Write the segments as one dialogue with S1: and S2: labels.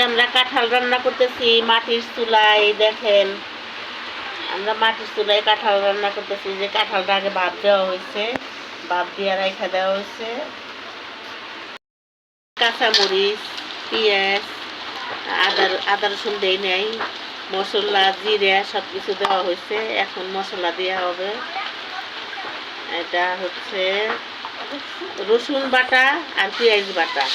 S1: আমরা কাঁঠাল রান্না করতেছি মাটির চুলায়। দেখেন আমরা মাটির চুলায় কাঁঠাল রান্না করতেছি। যে কাঁঠালটা আগে ভাপ দেওয়া হয়েছে, ভাপ দিয়ে রাখা দেওয়া হয়েছে। কাঁচামরিচ, পেঁয়াজ, আদা রসুন দেই নাই, মশলা জিরা সব কিছু দেওয়া হয়েছে। এখন মশলা দেওয়া হবে। এটা হচ্ছে রসুন বাটা আর পেঁয়াজ বাটা।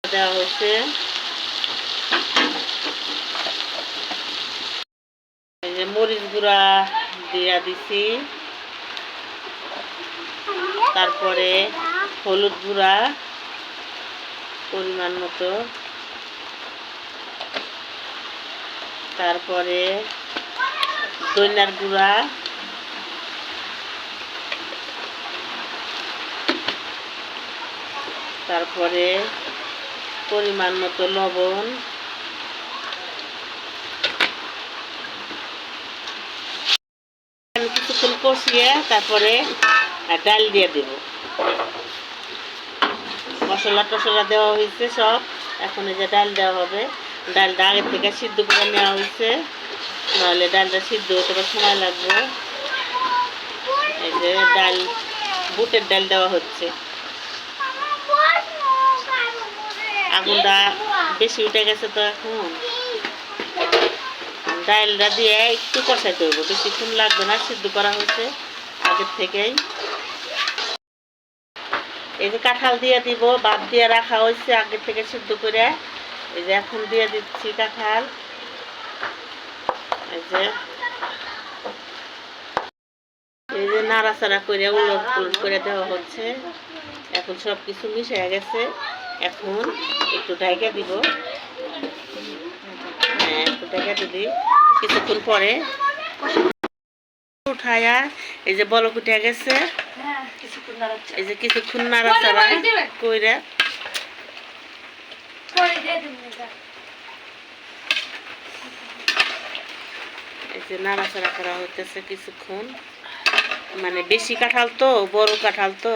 S1: দেওয়া হয়েছে মরিচ গুঁড়া দিয়া দিছি, তারপরে হলুদ গুঁড়া পরিমাণ মতো, তারপরে ধনিয়ার গুঁড়া, তারপরে পরিমাণ মতো লবণ, কিছুক্ষণ কষিয়ে তারপরে ডাল দিয়ে দেব। মশলা টশলা দেওয়া হয়েছে সব। এখন এই যে ডাল দেওয়া হবে। ডালটা আগের থেকে সিদ্ধ করে নেওয়া হয়েছে, নাহলে ডালটা সিদ্ধ হতে সময় লাগবে। এই যে ডাল, বুটের ডাল দেওয়া হচ্ছে। আগুনটা বেশি উঠে গেছে তো এখন ডালটা দিয়ে একটু কষাইতে হবে, বেশিক্ষণ লাগবে না, সিদ্ধ করা হয়েছে আগের থেকেই। এই যে কাঁঠাল দিয়ে দিব, ভাত দিয়ে রাখা হয়েছে আগের থেকে সিদ্ধ করে। এই যে এখন দিয়ে দিচ্ছি কাঁঠাল। এই যে নাড়াচাড়া করে উলট পুলট করে দেওয়া হচ্ছে। এখন সব কিছু মিশে গেছে। এখন একটু ঢাকা দিব। হ্যাঁ, একটু ঢাকা দিবি। কিছুক্ষণ পরে উঠায়া এই যে বলক উঠে গেছে। এই যে কিছুক্ষণ নাড়াচাড়া কইরা এই যে নাড়াচাড়া করা হতেছে কিছুক্ষণ। মানে বেশি কাঁঠাল তো, বড় কাঁঠাল তো,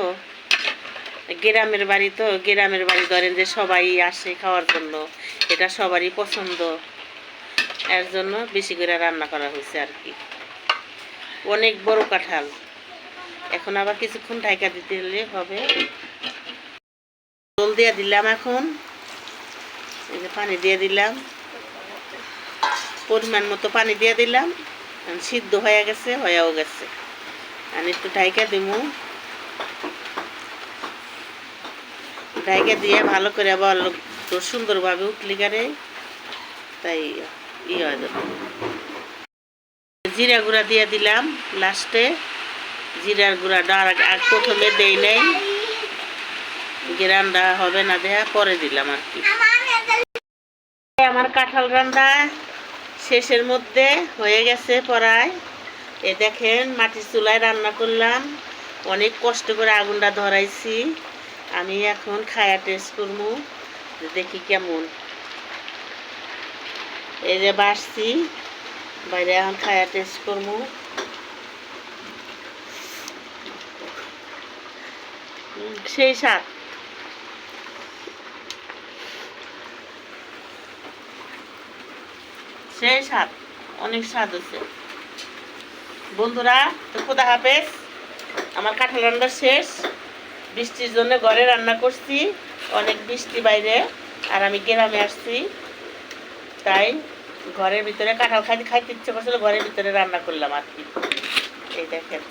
S1: গ্রামের বাড়ি তো, গ্রামের বাড়ি ধরেন যে সবাই আসে খাওয়ার জন্য, এটা সবারই পছন্দ। এর জন্য বেশি করে রান্না করা হয়েছে আর কি। অনেক বড় কাঁঠাল। এখন আবার কিছুক্ষণ ঢাকা দিতে হলে হবে। জল দিয়ে দিলাম। এখন এই যে পানি দিয়ে দিলাম, পরিমাণ মতো পানি দিয়ে দিলাম। সিদ্ধ হয়ে গেছে, হয়েও গেছে। আর একটু ঢাকা দিব। ঢাকা দিয়ে ভালো করে আবার সুন্দরভাবে উঠলি করে, তাই হয় যাবে। জিরা গুঁড়া দিয়ে দিলাম লাস্টে। জিরার গুঁড়াটা আর প্রথমে দেই নাই, গ্রানটা হবে না দেয়া, পরে দিলাম আর কি। আমার কাঁঠাল রান্না শেষের মধ্যে হয়ে গেছে প্রায়। এ দেখেন মাটির চুলায় রান্না করলাম, অনেক কষ্ট করে আগুনটা ধরাইছি। আমি এখন খায়া টেস্ট করবো, দেখি কেমন। এই যে বাসছি বাইরে, এখন খায়া টেস্ট করবো। সেই স্বাদ। সেই স্বাদ, অনেক স্বাদ হচ্ছে বন্ধুরা। তো খোদা হাফেজ। আমার কাঁঠাল রান্না শেষ। বৃষ্টির জন্য ঘরে রান্না করছি, অনেক বৃষ্টি বাইরে, আর আমি গ্রামে আসছি, তাই ঘরের ভিতরে কাঁঠাল খাইতে ইচ্ছে করছিল, ঘরের ভিতরে রান্না করলাম আর কি। এই দেখেন।